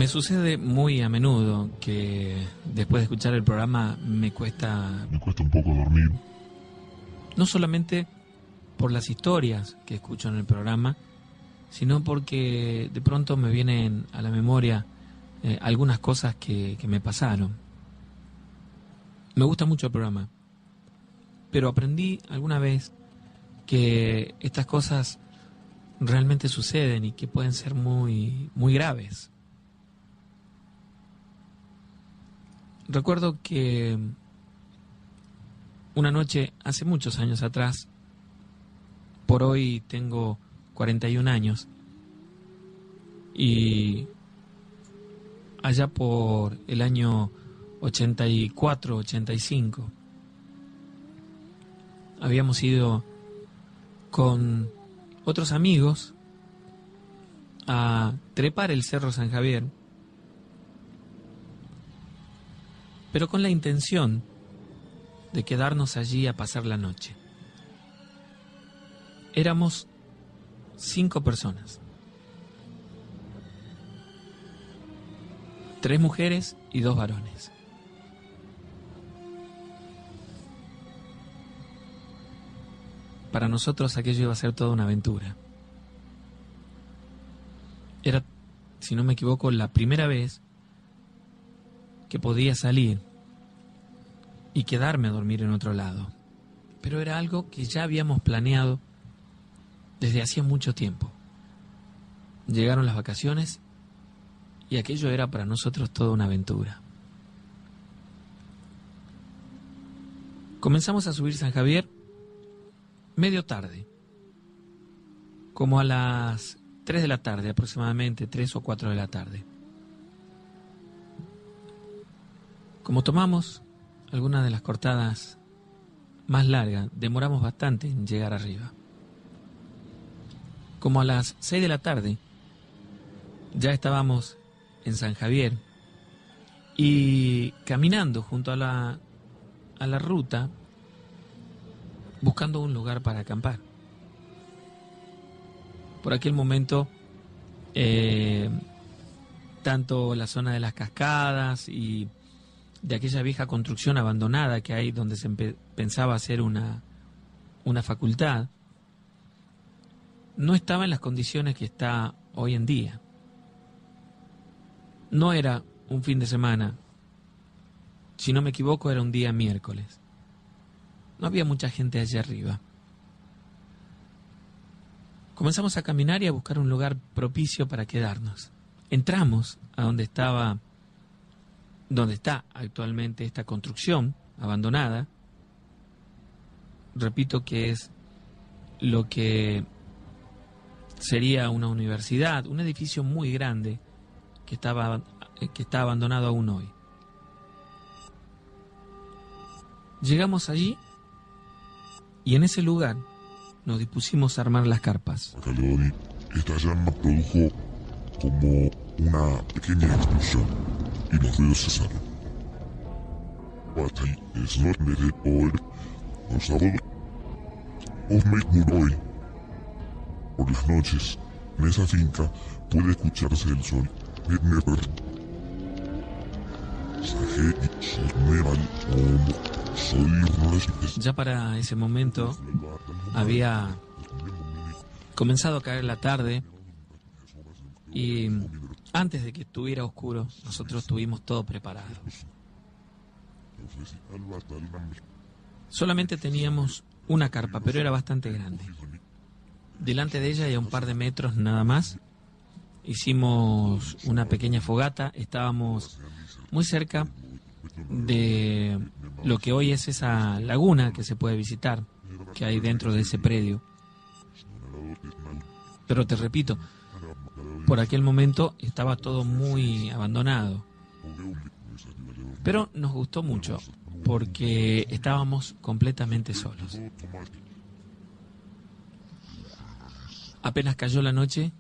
Me sucede muy a menudo que después de escuchar el programa me cuesta un poco dormir. no solamente por las historias que escucho en el programa, sino porque de pronto me vienen a la memoria algunas cosas que me pasaron. Me gusta mucho el programa, pero aprendí alguna vez que estas cosas realmente suceden y que pueden ser muy, muy graves. Recuerdo que una noche, hace muchos años atrás, por hoy tengo 41 años, y allá por el año 84, 85, habíamos ido con otros amigos a trepar el Cerro San Javier, pero con la intención de quedarnos allí a pasar la noche. Éramos 5 personas, 3 mujeres y 2 varones. Para nosotros aquello iba a ser toda una aventura. Era, si no me equivoco, la primera vez que podía salir y quedarme a dormir en otro lado. Pero era algo que ya habíamos planeado desde hacía mucho tiempo. Llegaron las vacaciones y aquello era para nosotros toda una aventura. Comenzamos a subir San Javier medio tarde, como a las 3 de la tarde aproximadamente, 3 o 4 de la tarde. Como tomamos algunas de las cortadas más largas, demoramos bastante en llegar arriba. Como a las 6 de la tarde, ya estábamos en San Javier y caminando junto a la ruta, buscando un lugar para acampar. Por aquel momento, tanto la zona de las cascadas y de aquella vieja construcción abandonada que hay donde se pensaba hacer una facultad, no estaba en las condiciones que está hoy en día. No era un fin de semana, si no me equivoco era un día miércoles. No había mucha gente allá arriba. Comenzamos a caminar y a buscar un lugar propicio para quedarnos. Entramos a donde está actualmente esta construcción abandonada. Repito que es lo que sería una universidad, un edificio muy grande que está abandonado aún hoy. Llegamos allí y en ese lugar nos dispusimos a armar las carpas. Esta llama produjo como una pequeña explosión y los ruidos cesaron. Por las noches, en esa finca puede escucharse el sol. Ya para ese momento había comenzado a caer la tarde y antes de que estuviera oscuro nosotros tuvimos todo preparado. Solamente teníamos una carpa, pero era bastante grande. Delante de ella y a un par de metros nada más hicimos una pequeña fogata. Estábamos muy cerca de lo que hoy es esa laguna que se puede visitar, que hay dentro de ese predio. Pero te repito, por aquel momento estaba todo muy abandonado. Pero nos gustó mucho porque estábamos completamente solos. Apenas cayó la noche,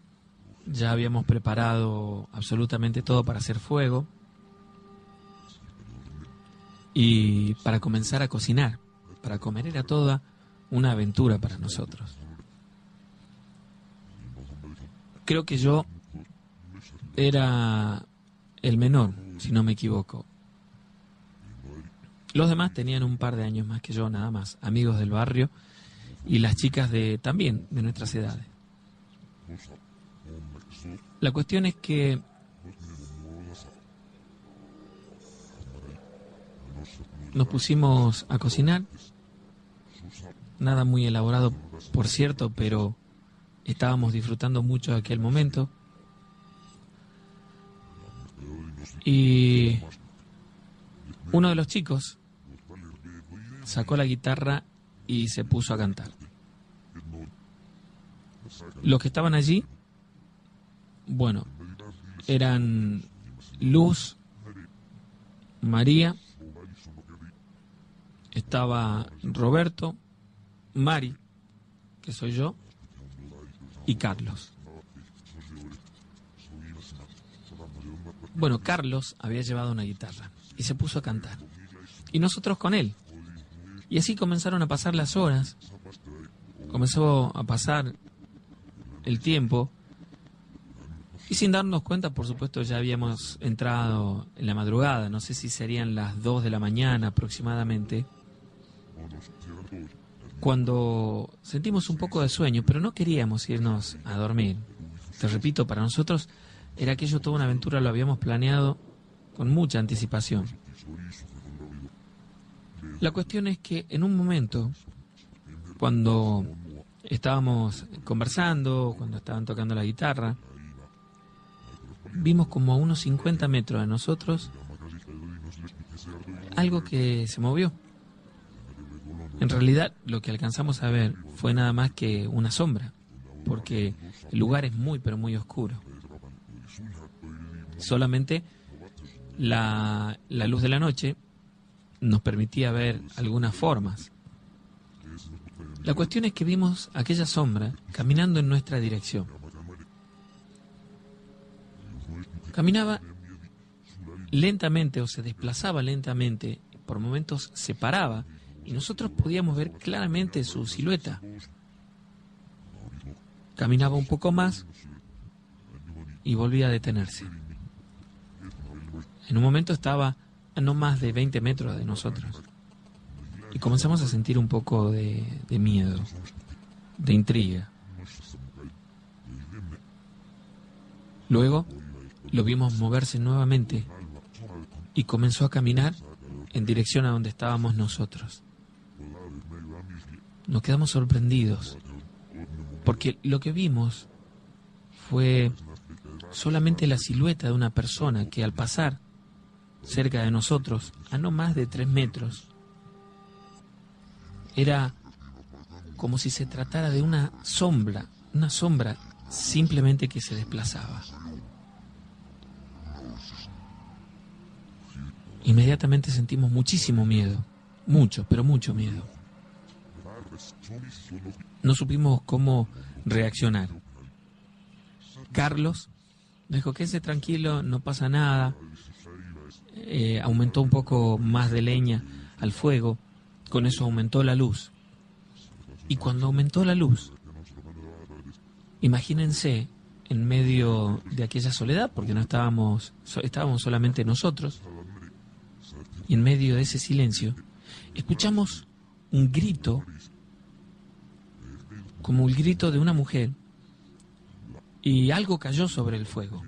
ya habíamos preparado absolutamente todo para hacer fuego y para comenzar a cocinar. Para comer era toda una aventura para nosotros. Creo que yo era el menor, si no me equivoco. Los demás tenían un par de años más que yo, nada más, amigos del barrio, y las chicas también de nuestras edades. La cuestión es que nos pusimos a cocinar, nada muy elaborado, por cierto, pero estábamos disfrutando mucho de aquel momento. Y uno de los chicos sacó la guitarra y se puso a cantar. Los que estaban allí, bueno, eran Luz, María, estaba Roberto, Mari, que soy yo, y Carlos. Bueno, Carlos había llevado una guitarra y se puso a cantar. Y nosotros con él. Y así comenzaron a pasar las horas. Comenzó a pasar el tiempo. Y sin darnos cuenta, por supuesto, ya habíamos entrado en la madrugada. No sé si serían las 2 de la mañana aproximadamente. Cuando sentimos un poco de sueño, pero no queríamos irnos a dormir. Te repito, para nosotros era aquello toda una aventura, lo habíamos planeado con mucha anticipación. La cuestión es que en un momento, cuando estábamos conversando, cuando estaban tocando la guitarra, vimos como a unos 50 metros de nosotros algo que se movió. En realidad, lo que alcanzamos a ver fue nada más que una sombra, porque el lugar es muy, pero muy oscuro. Solamente la luz de la noche nos permitía ver algunas formas. La cuestión es que vimos aquella sombra caminando en nuestra dirección. Caminaba lentamente o se desplazaba lentamente, por momentos se paraba y nosotros podíamos ver claramente su silueta. Caminaba un poco más y volvía a detenerse. En un momento estaba a no más de 20 metros de nosotros. Y comenzamos a sentir un poco de miedo, de intriga. Luego lo vimos moverse nuevamente y comenzó a caminar en dirección a donde estábamos nosotros. Nos quedamos sorprendidos, porque lo que vimos fue solamente la silueta de una persona que al pasar cerca de nosotros, a no más de 3 metros, era como si se tratara de una sombra simplemente que se desplazaba. Inmediatamente sentimos muchísimo miedo, mucho, pero mucho miedo. No supimos cómo reaccionar. Carlos dijo: quédese tranquilo, no pasa nada. Aumentó un poco más de leña al fuego, con eso aumentó la luz. Y cuando aumentó la luz, imagínense, en medio de aquella soledad, porque no estábamos solamente nosotros, y en medio de ese silencio, escuchamos un grito, como el grito de una mujer, y algo cayó sobre el fuego.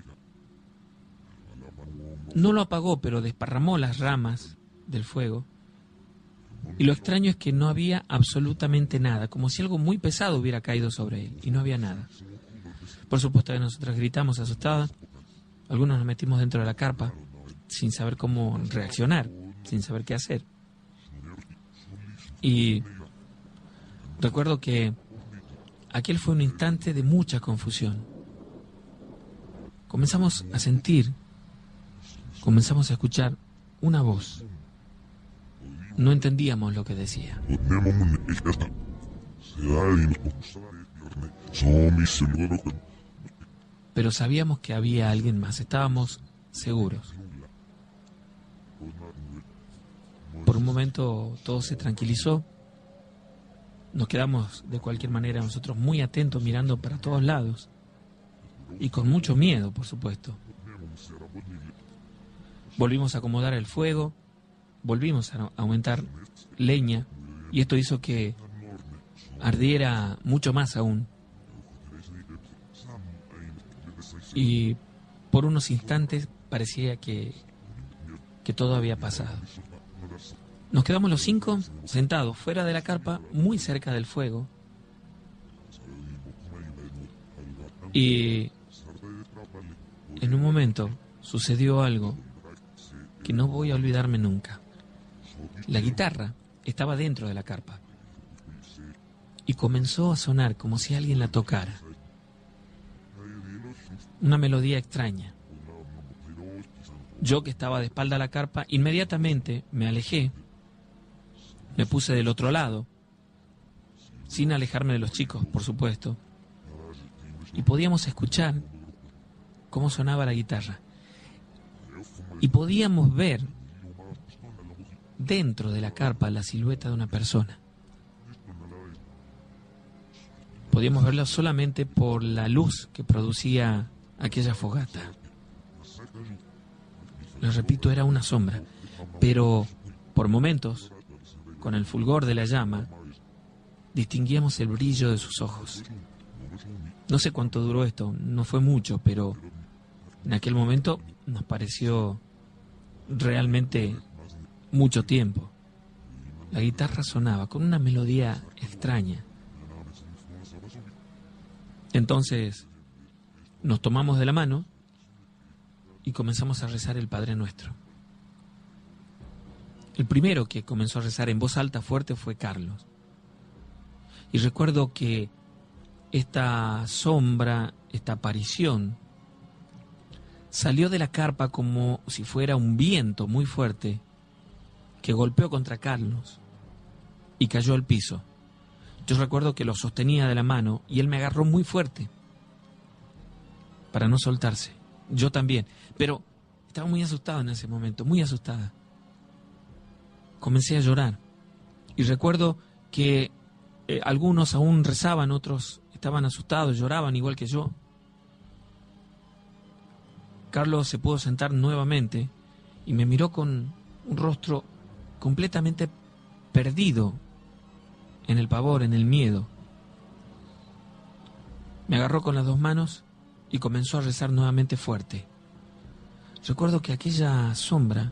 No lo apagó, pero desparramó las ramas del fuego. Y lo extraño es que no había absolutamente nada, como si algo muy pesado hubiera caído sobre él, y no había nada. Por supuesto que nosotros gritamos asustadas, algunos nos metimos dentro de la carpa, sin saber cómo reaccionar, sin saber qué hacer. Y recuerdo que aquel fue un instante de mucha confusión. Comenzamos a sentir, comenzamos a escuchar una voz. No entendíamos lo que decía. Pero sabíamos que había alguien más, estábamos seguros. Por un momento todo se tranquilizó. Nos quedamos de cualquier manera nosotros muy atentos, mirando para todos lados. Y con mucho miedo, por supuesto. Volvimos a acomodar el fuego, volvimos a aumentar leña, y esto hizo que ardiera mucho más aún. Y por unos instantes parecía que todo había pasado. Nos quedamos los 5 sentados fuera de la carpa, muy cerca del fuego. Y en un momento sucedió algo que no voy a olvidarme nunca. La guitarra estaba dentro de la carpa y comenzó a sonar como si alguien la tocara. Una melodía extraña. Yo, que estaba de espalda a la carpa, inmediatamente me alejé, me puse del otro lado, sin alejarme de los chicos, por supuesto, y podíamos escuchar cómo sonaba la guitarra. Y podíamos ver dentro de la carpa la silueta de una persona. Podíamos verlo solamente por la luz que producía aquella fogata. Les repito, era una sombra, pero por momentos, con el fulgor de la llama, distinguíamos el brillo de sus ojos. No sé cuánto duró esto, no fue mucho, pero en aquel momento nos pareció realmente mucho tiempo. La guitarra sonaba con una melodía extraña. Entonces nos tomamos de la mano y comenzamos a rezar el Padre Nuestro. El primero que comenzó a rezar en voz alta fuerte fue Carlos. Y recuerdo que esta sombra, esta aparición, salió de la carpa como si fuera un viento muy fuerte que golpeó contra Carlos y cayó al piso. Yo recuerdo que lo sostenía de la mano y él me agarró muy fuerte para no soltarse. Yo también, pero estaba muy asustado en ese momento, muy asustada. Comencé a llorar y recuerdo que algunos aún rezaban, otros estaban asustados, lloraban igual que yo. Carlos se pudo sentar nuevamente y me miró con un rostro completamente perdido en el pavor, en el miedo. Me agarró con las 2 manos y comenzó a rezar nuevamente fuerte. Recuerdo que aquella sombra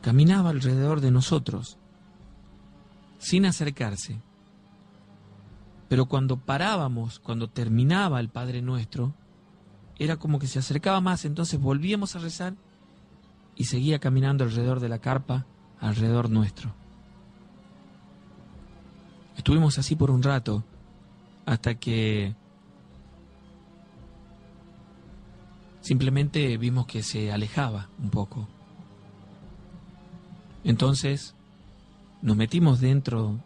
caminaba alrededor de nosotros, sin acercarse. Pero cuando parábamos, cuando terminaba el Padre Nuestro, era como que se acercaba más, entonces volvíamos a rezar y seguía caminando alrededor de la carpa, alrededor nuestro. Estuvimos así por un rato, hasta que simplemente vimos que se alejaba un poco. Entonces nos metimos dentro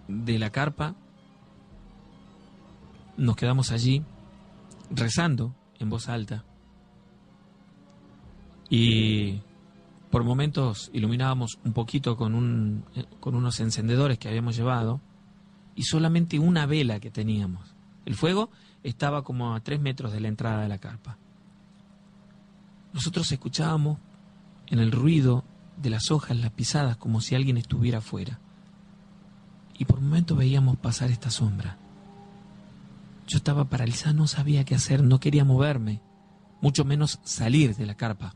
de la carpa, nos quedamos allí rezando en voz alta y por momentos iluminábamos un poquito con unos encendedores que habíamos llevado y solamente una vela que teníamos. El fuego estaba como a 3 metros de la entrada de la carpa. Nosotros escuchábamos en el ruido de las hojas, las pisadas, como si alguien estuviera afuera. Y por momentos veíamos pasar esta sombra. Yo estaba paralizada, no sabía qué hacer, no quería moverme, mucho menos salir de la carpa.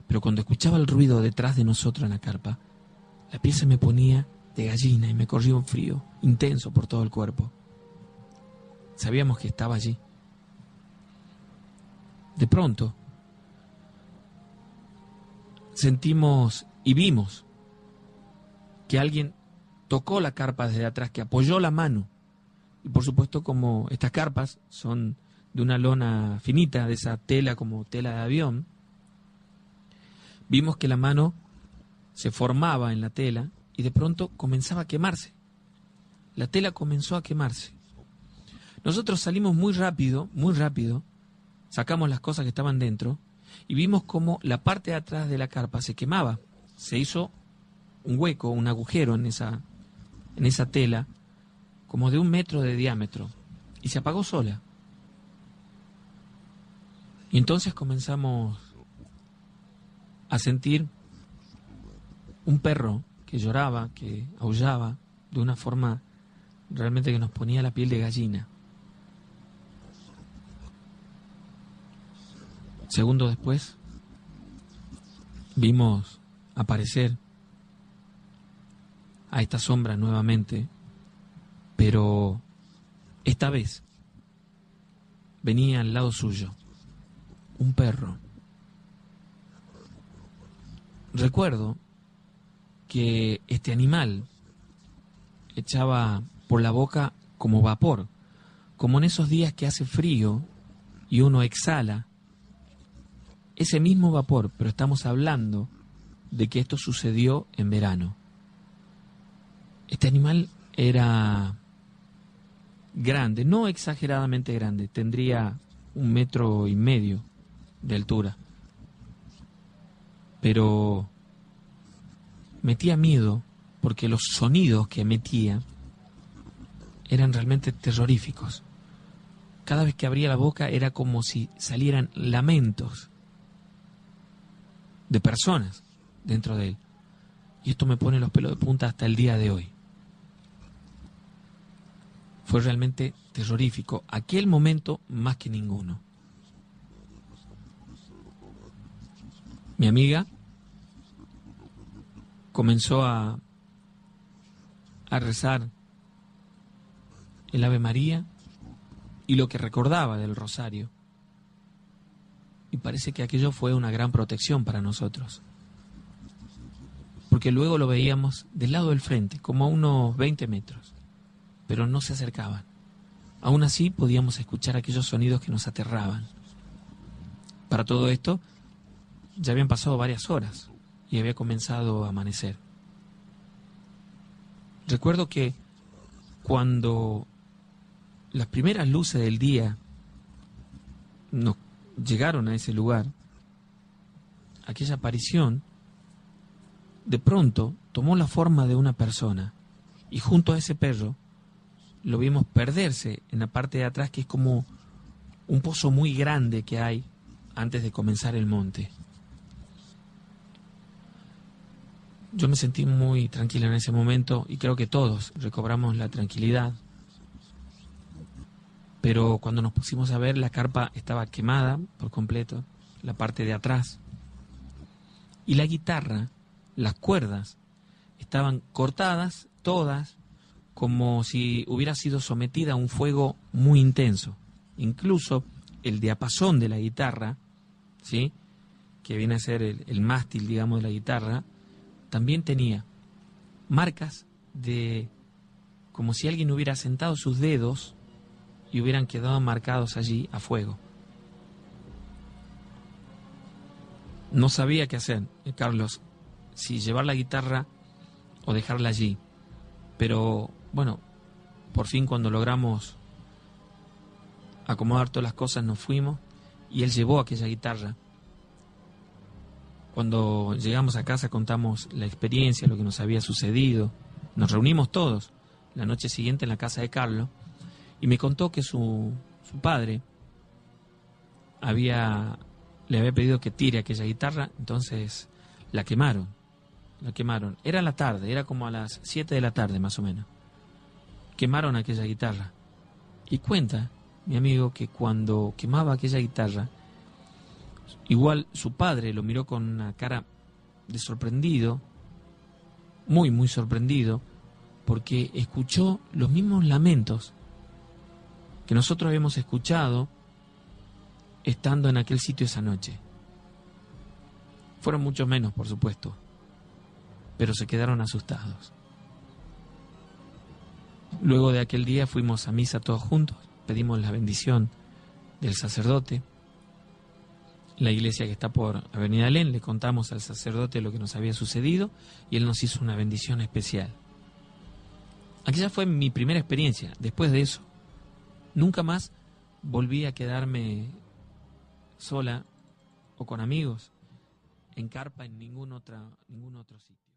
Pero cuando escuchaba el ruido detrás de nosotros en la carpa, la piel se me ponía de gallina y me corría un frío intenso por todo el cuerpo. Sabíamos que estaba allí. De pronto, sentimos y vimos que alguien tocó la carpa desde atrás, que apoyó la mano. Y por supuesto, como estas carpas son de una lona finita, de esa tela como tela de avión, vimos que la mano se formaba en la tela y de pronto comenzaba a quemarse. La tela comenzó a quemarse. Nosotros salimos muy rápido, sacamos las cosas que estaban dentro y vimos como la parte de atrás de la carpa se quemaba. Se hizo un hueco, un agujero en esa tela, como de 1 metro de diámetro, y se apagó sola. Y entonces comenzamos a sentir un perro que lloraba, que aullaba de una forma realmente que nos ponía la piel de gallina. Segundos después, vimos aparecer a esta sombra nuevamente, pero esta vez venía al lado suyo un perro. Recuerdo que este animal echaba por la boca como vapor, como en esos días que hace frío y uno exhala ese mismo vapor, pero estamos hablando de que esto sucedió en verano. Este animal era grande, no exageradamente grande, tendría 1,5 metros de altura, pero metía miedo porque los sonidos que emitía eran realmente terroríficos. Cada vez que abría la boca era como si salieran lamentos de personas dentro de él. Y esto me pone los pelos de punta hasta el día de hoy. Fue realmente terrorífico. Aquel momento más que ninguno. Mi amiga comenzó a rezar el Ave María y lo que recordaba del rosario. Y parece que aquello fue una gran protección para nosotros. Porque luego lo veíamos del lado del frente, como a unos 20 metros. Pero no se acercaban. Aún así podíamos escuchar aquellos sonidos que nos aterraban. Para todo esto, ya habían pasado varias horas y había comenzado a amanecer. Recuerdo que cuando las primeras luces del día nos llegaron a ese lugar, aquella aparición de pronto tomó la forma de una persona y junto a ese perro lo vimos perderse en la parte de atrás, que es como un pozo muy grande que hay antes de comenzar el monte. Yo me sentí muy tranquila en ese momento y creo que todos recobramos la tranquilidad. Pero cuando nos pusimos a ver, la carpa estaba quemada por completo, la parte de atrás. Y la guitarra, las cuerdas, estaban cortadas todas, como si hubiera sido sometida a un fuego muy intenso. Incluso el diapasón de la guitarra, ¿sí?, que viene a ser el mástil, digamos, de la guitarra, también tenía marcas de como si alguien hubiera sentado sus dedos y hubieran quedado marcados allí a fuego. No sabía qué hacer, Carlos, si llevar la guitarra o dejarla allí. Pero, bueno, por fin cuando logramos acomodar todas las cosas nos fuimos y él llevó aquella guitarra. Cuando llegamos a casa contamos la experiencia, lo que nos había sucedido. Nos reunimos todos la noche siguiente en la casa de Carlos y me contó que su padre le había pedido que tire aquella guitarra, entonces la quemaron. Era la tarde, era como a las 7 de la tarde más o menos. Quemaron aquella guitarra. Y cuenta mi amigo que cuando quemaba aquella guitarra, igual su padre lo miró con una cara de sorprendido, muy, muy sorprendido, porque escuchó los mismos lamentos que nosotros habíamos escuchado estando en aquel sitio esa noche. Fueron muchos menos, por supuesto, pero se quedaron asustados. Luego de aquel día fuimos a misa todos juntos, pedimos la bendición del sacerdote. La iglesia que está por Avenida Alén, le contamos al sacerdote lo que nos había sucedido y él nos hizo una bendición especial. Aquella fue mi primera experiencia. Después de eso, nunca más volví a quedarme sola o con amigos en carpa en ningún otro sitio.